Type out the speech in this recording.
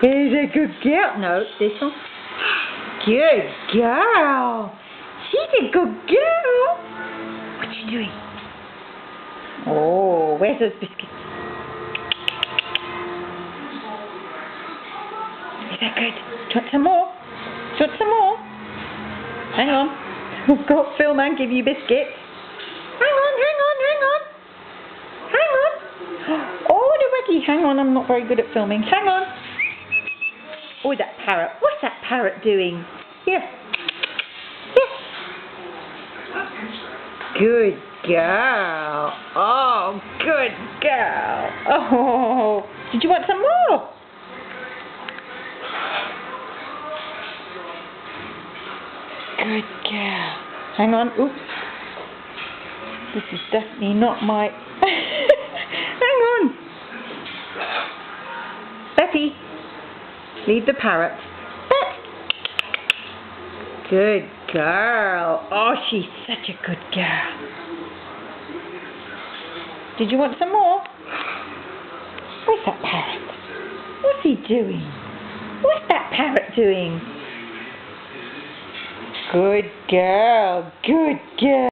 He's a good girl. No, this one. Good girl. She's a good girl. What's she doing? Oh, where's those biscuits? Is that good? Do you want some more? Do you want some more? Hang on. We've got Phil Man give you biscuits. Hang on. Oh, Reggie, hang on. I'm not very good at filming. Hang on. Oh, that parrot. What's that parrot doing? Here. Good girl. Oh, good girl. Oh, did you want some more? Good girl. Hang on. Oops. This is definitely not my... Hang on. Betty, leave the parrot. Good girl. Oh, she's such a good girl. Did you want some more? Where's that parrot? What's he doing? What's that parrot doing? Good girl. Good girl.